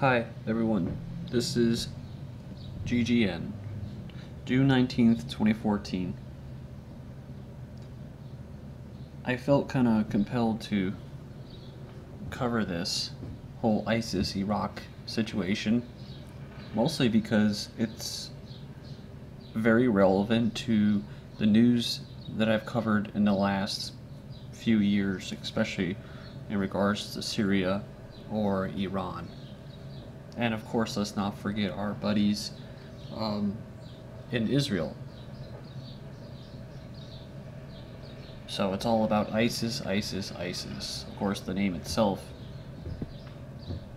Hi everyone, this is GGN, June 19th, 2014. I felt kind of compelled to cover this whole ISIS-Iraq situation, mostly because it's very relevant to the news that I've covered in the last few years, especially in regards to Syria or Iran. And of course, let's not forget our buddies in Israel. So it's all about ISIS, ISIS, ISIS. Of course, the name itself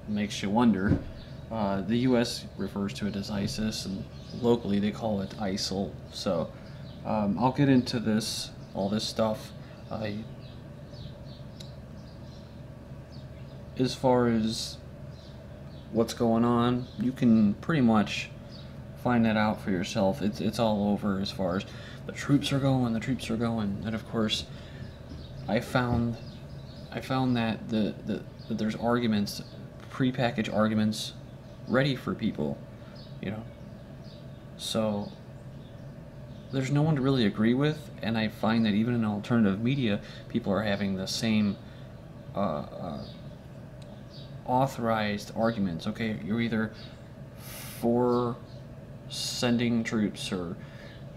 makes you wonder. The US refers to it as ISIS, and locally they call it ISIL. So I'll get into all this stuff. As far as what's going on, you can pretty much find that out for yourself. It's all over as far as the troops are going, and of course I found that that there's arguments, prepackaged arguments ready for people, you know. So there's no one to really agree with, and I find that even in alternative media, people are having the same authorized arguments. Okay, you're either for sending troops, or,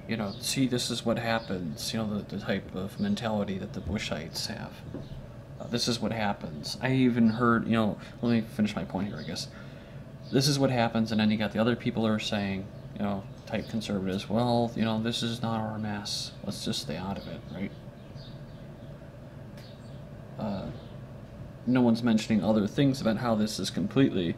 you know, see, this is what happens, you know, the type of mentality that the Bushites have. This is what happens. I even heard, you know, let me finish my point here, I guess. This is what happens, and then you got the other people who are saying, you know, type conservatives, well, you know, this is not our mess, let's just stay out of it, right? No one's mentioning other things about how this is completely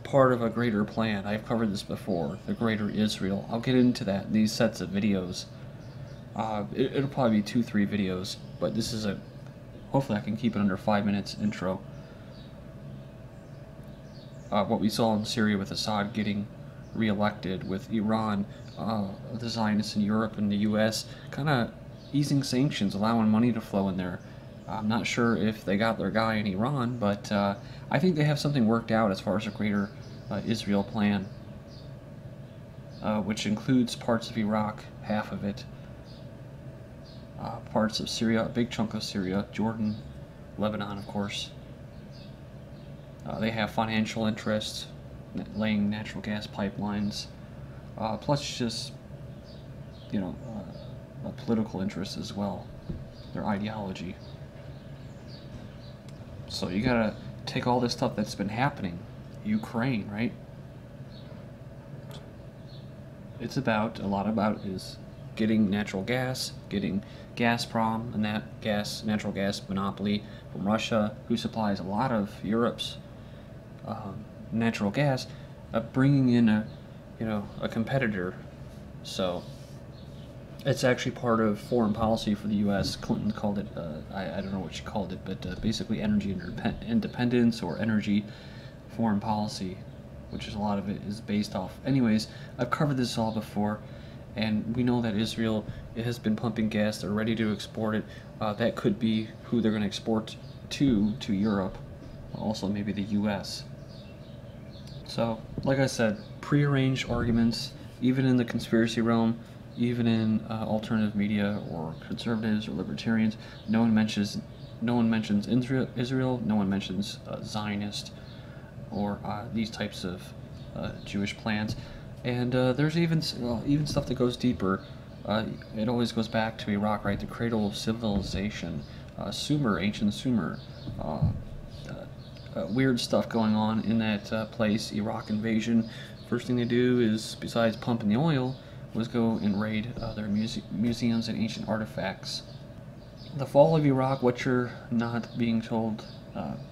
part of a greater plan. I've covered this before, the greater Israel. I'll get into that in these sets of videos. It'll probably be 2-3 videos, but this is hopefully I can keep it under 5 minutes intro. What we saw in Syria with Assad getting re-elected, with Iran, the Zionists in Europe and the US kind of easing sanctions, allowing money to flow in there. I'm not sure if they got their guy in Iran, but I think they have something worked out as far as a greater Israel plan, which includes parts of Iraq, half of it, parts of Syria, a big chunk of Syria, Jordan, Lebanon, of course. They have financial interests, laying natural gas pipelines, plus just, you know, a political interest as well, their ideology. So you gotta take all this stuff that's been happening, Ukraine, right? It's about, a lot about is getting natural gas, getting Gazprom and that natural gas monopoly from Russia, who supplies a lot of Europe's natural gas, bringing in a competitor. So it's actually part of foreign policy for the U.S. Clinton called it, I don't know what she called it, but basically energy independence, or energy foreign policy, which is a lot of it is based off. Anyways, I've covered this all before, and we know that Israel has been pumping gas. They're ready to export it. That could be who they're going to export to Europe, also maybe the U.S. So, like I said, prearranged arguments, even in the conspiracy realm, even in alternative media or conservatives or libertarians. No one mentions Israel. No one mentions Zionist or these types of Jewish plans. And there's even stuff that goes deeper. It always goes back to Iraq, right? The cradle of civilization, Sumer, ancient Sumer. Weird stuff going on in that place. Iraq invasion. First thing they do is, besides pumping the oil, was go and raid their museums and ancient artifacts. The fall of Iraq, what you're not being told,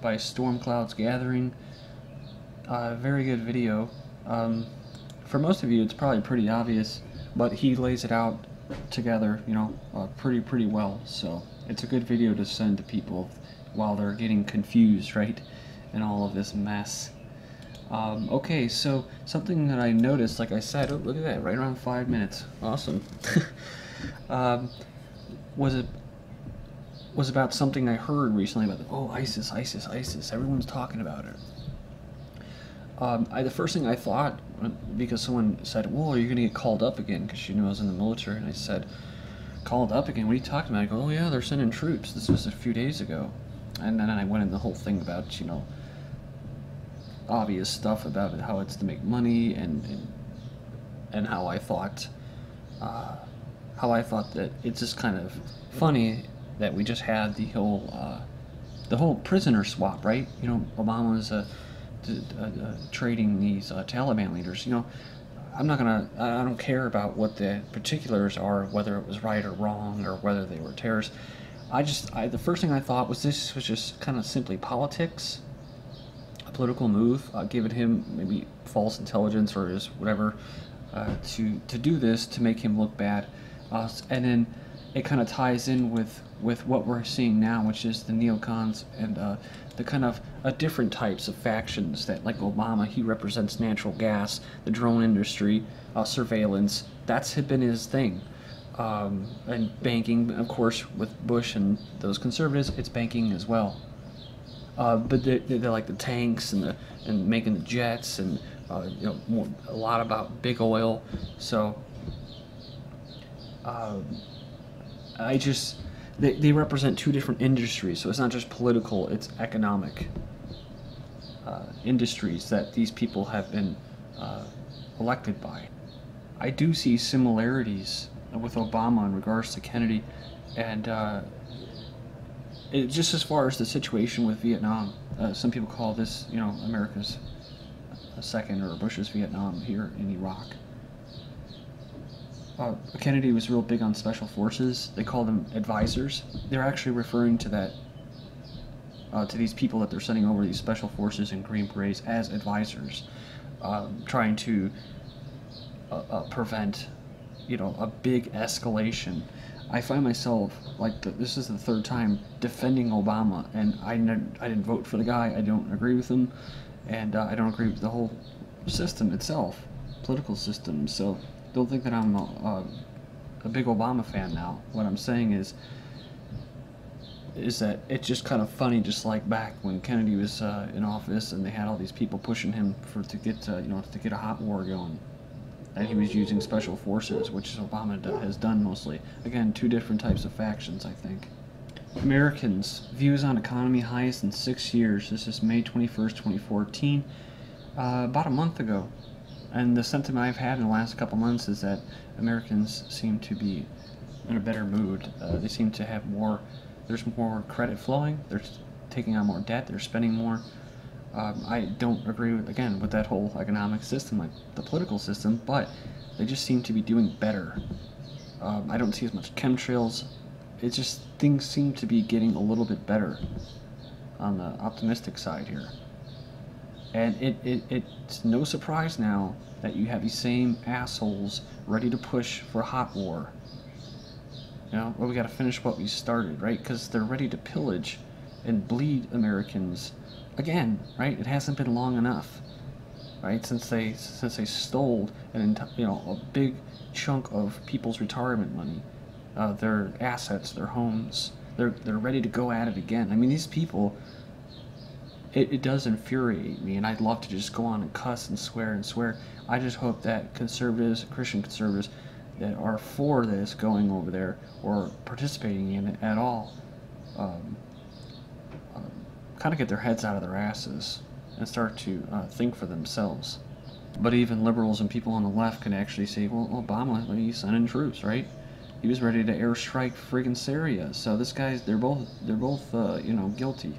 by storm clouds gathering. Very good video. For most of you, it's probably pretty obvious, but he lays it out together, you know, pretty well. So it's a good video to send to people while they're getting confused, right, in all of this mess. Okay, so something that I noticed, like I said, oh, look at that, right around 5 minutes, awesome, was was about something I heard recently about, oh, ISIS, ISIS, ISIS. Everyone's talking about it. The first thing I thought, because someone said, well, are you going to get called up again? Because she knew I was in the military. And I said, called up again? What are you talking about? I go, oh, yeah, they're sending troops. This was a few days ago. And then I went in the whole thing about, you know, obvious stuff about it, how it's to make money, and how I thought that it's just kind of funny that we just had the whole prisoner swap, right? You know, Obama was trading these Taliban leaders. You know, I don't care about what the particulars are, whether it was right or wrong, or whether they were terrorists. The first thing I thought was this was just kind of simply politics, a political move, giving him maybe false intelligence or his whatever, to do this, to make him look bad. And then it kind of ties in with what we're seeing now, which is the neocons and the kind of different types of factions that, like Obama, he represents natural gas, the drone industry, surveillance. That's been his thing. And banking, of course, with Bush and those conservatives, it's banking as well. But they're like the tanks and making the jets, and you know, a lot about big oil. So they represent two different industries. So it's not just political; it's economic industries that these people have been elected by. I do see similarities with Obama in regards to Kennedy, and just as far as the situation with Vietnam, some people call this, you know, America's second, or Bush's Vietnam here in Iraq. Kennedy was real big on special forces. They call them advisors. They're actually referring to that, to these people that they're sending over, these special forces and Green Berets, as advisors, trying to prevent, you know, a big escalation. I find myself, like, this is the third time defending Obama, and I didn't vote for the guy. I don't agree with him, and I don't agree with the whole system itself, political system. So don't think that I'm a big Obama fan now. What I'm saying is that it's just kind of funny, just like back when Kennedy was in office, and they had all these people pushing him to get a hot war going. And he was using special forces, which Obama has done mostly. Again, two different types of factions, I think. Americans, views on economy highest in 6 years. This is May 21st, 2014, about a month ago. And the sentiment I've had in the last couple months is that Americans seem to be in a better mood. They seem to have more, there's more credit flowing, they're taking on more debt, they're spending more. I don't agree with that whole economic system, like the political system, but they just seem to be doing better. I don't see as much chemtrails. It's just, things seem to be getting a little bit better on the optimistic side here. And it's no surprise now that you have these same assholes ready to push for a hot war. You know, well, we gotta finish what we started, right? Because they're ready to pillage and bleed Americans again, right? It hasn't been long enough, right? Since they stole a big chunk of people's retirement money, their assets, their homes. They're ready to go at it again. I mean, these people. It does infuriate me, and I'd love to just go on and cuss and swear. I just hope that conservatives, Christian conservatives, that are for this going over there or participating in it at all, kind of get their heads out of their asses and start to think for themselves. But even liberals and people on the left can actually say, well, Obama, he's sending troops, right? He was ready to airstrike friggin' Syria. So this guy's, they're both guilty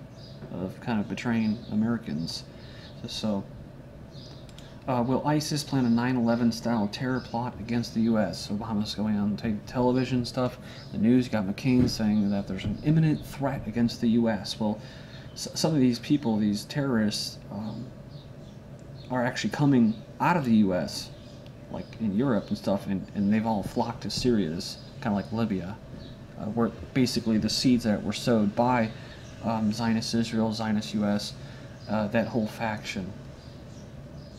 of kind of betraying Americans. So, will ISIS plan a 9/11 style terror plot against the U.S.? Obama's going on television stuff. The news, you got McCain saying that there's an imminent threat against the U.S. Well, some of these people, these terrorists, are actually coming out of the U.S., like in Europe and stuff, and they've all flocked to Syria, kind of like Libya, where basically the seeds that were sowed by Zionist Israel, Zionist U.S., that whole faction.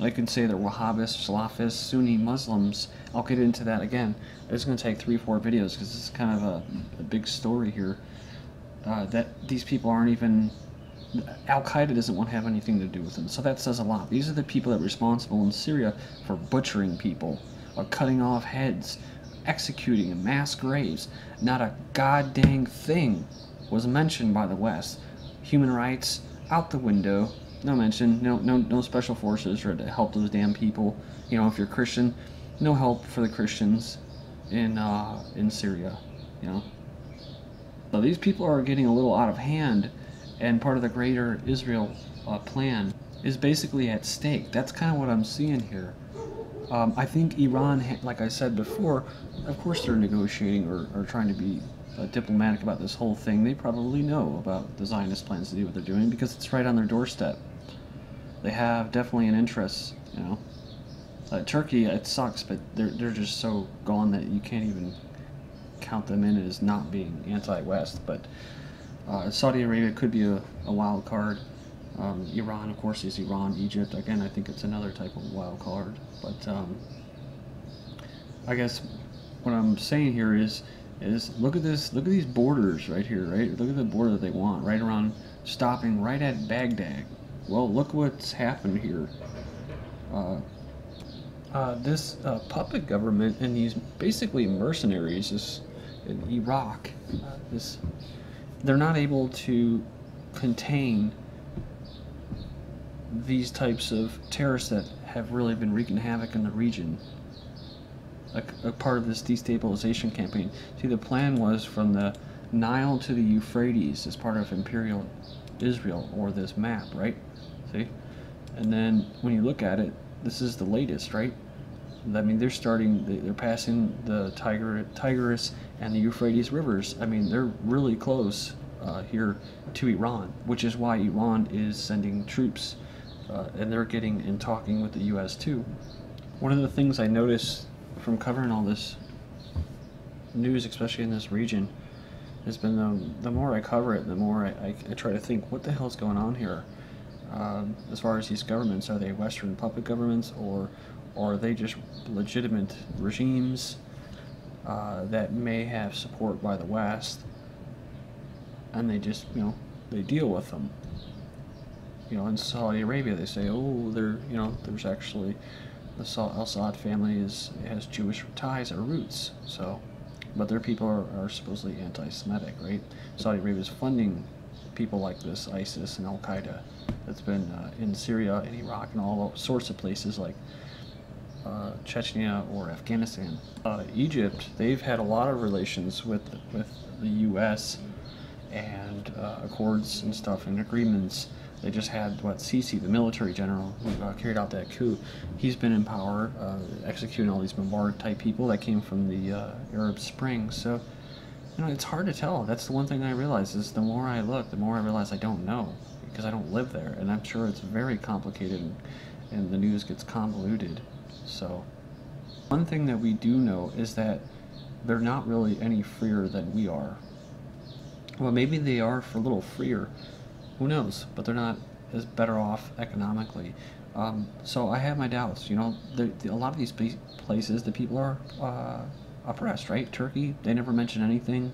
I can say they're Wahhabists, Salafists, Sunni Muslims. I'll get into that again. It's going to take 3-4 videos because it's kind of a big story here. that these people aren't even, Al-Qaeda doesn't want to have anything to do with them. So that says a lot. These are the people that are responsible in Syria for butchering people, cutting off heads, executing in mass graves. Not a goddamn thing was mentioned by the West. Human rights out the window. No mention. No special forces to help those damn people. You know, if you're Christian, no help for the Christians in Syria. You know. So these people are getting a little out of hand, and part of the greater Israel plan is basically at stake. That's kind of what I'm seeing here. I think Iran, like I said before, of course they're negotiating or trying to be diplomatic about this whole thing. They probably know about the Zionist plans to do what they're doing because it's right on their doorstep. They have definitely an interest, you know. Turkey, it sucks, but they're just so gone that you can't even count them in as not being anti-West. But Saudi Arabia could be a wild card. Iran, of course, is Iran. Egypt, again, I think it's another type of wild card. But I guess what I'm saying here is look at this. Look at these borders right here. Right, look at the border that they want right around, stopping right at Baghdad. Well, look what's happened here. This puppet government and these basically mercenaries in Iraq, they're not able to contain these types of terrorists that have really been wreaking havoc in the region. A part of this destabilization campaign. See, the plan was from the Nile to the Euphrates as part of Imperial Israel, or this map, right? See? And then when you look at it, this is the latest, right? I mean, they're passing the Tigris and the Euphrates rivers. I mean, they're really close here to Iran, which is why Iran is sending troops, and they're getting and talking with the U.S. too. One of the things I noticed from covering all this news, especially in this region, has been the more I cover it, the more I try to think, what the hell's going on here? As far as these governments, are they Western puppet governments, or are they just legitimate regimes that may have support by the West, and they just, you know, they deal with them? You know, in Saudi Arabia, they say, oh, there's actually the Al-Assad family has Jewish ties or roots, so, but their people are supposedly anti-Semitic, right? Saudi Arabia is funding people like this, ISIS and Al-Qaeda, that's been in Syria and Iraq and all sorts of places like Chechnya or Afghanistan. Egypt, they've had a lot of relations with the U.S. and accords and stuff and agreements. They just had, Sisi, the military general who carried out that coup, he's been in power, executing all these Mubarak type people that came from the Arab Spring. So, you know, it's hard to tell. That's the one thing I realize is the more I look, the more I realize I don't know, because I don't live there, and I'm sure it's very complicated and the news gets convoluted. So, one thing that we do know is that they're not really any freer than we are. Well, maybe they are for a little freer. Who knows? But they're not as better off economically. So I have my doubts. You know, a lot of these places, the people are oppressed, right? Turkey, they never mention anything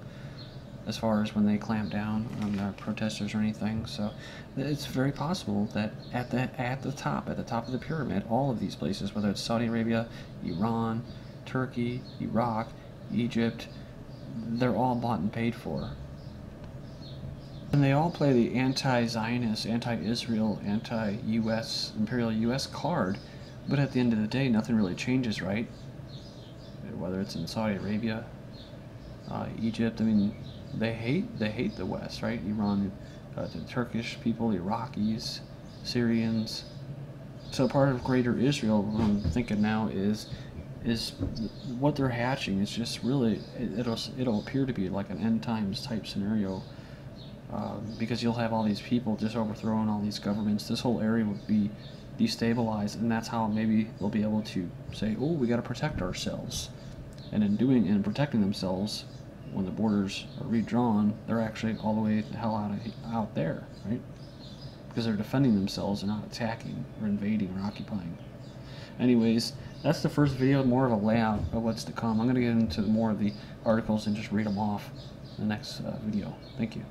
as far as when they clamp down on the protesters or anything. So it's very possible that at the top of the pyramid, all of these places, whether it's Saudi Arabia, Iran, Turkey, Iraq, Egypt, they're all bought and paid for. And they all play the anti-Zionist, anti-Israel, anti-U.S., imperial U.S. card, but at the end of the day, nothing really changes, right? Whether it's in Saudi Arabia, Egypt, I mean, they hate the West, right? Iran, the Turkish people, Iraqis, Syrians. So part of greater Israel, what I'm thinking now is what they're hatching is just really, it'll appear to be like an end times type scenario. Because you'll have all these people just overthrowing all these governments. This whole area would be destabilized, and that's how maybe they'll be able to say, oh, we got to protect ourselves. And in protecting themselves, when the borders are redrawn, they're actually all the way the hell out there, right? Because they're defending themselves and not attacking or invading or occupying. Anyways, that's the first video, more of a layout of what's to come. I'm going to get into more of the articles and just read them off in the next video. Thank you.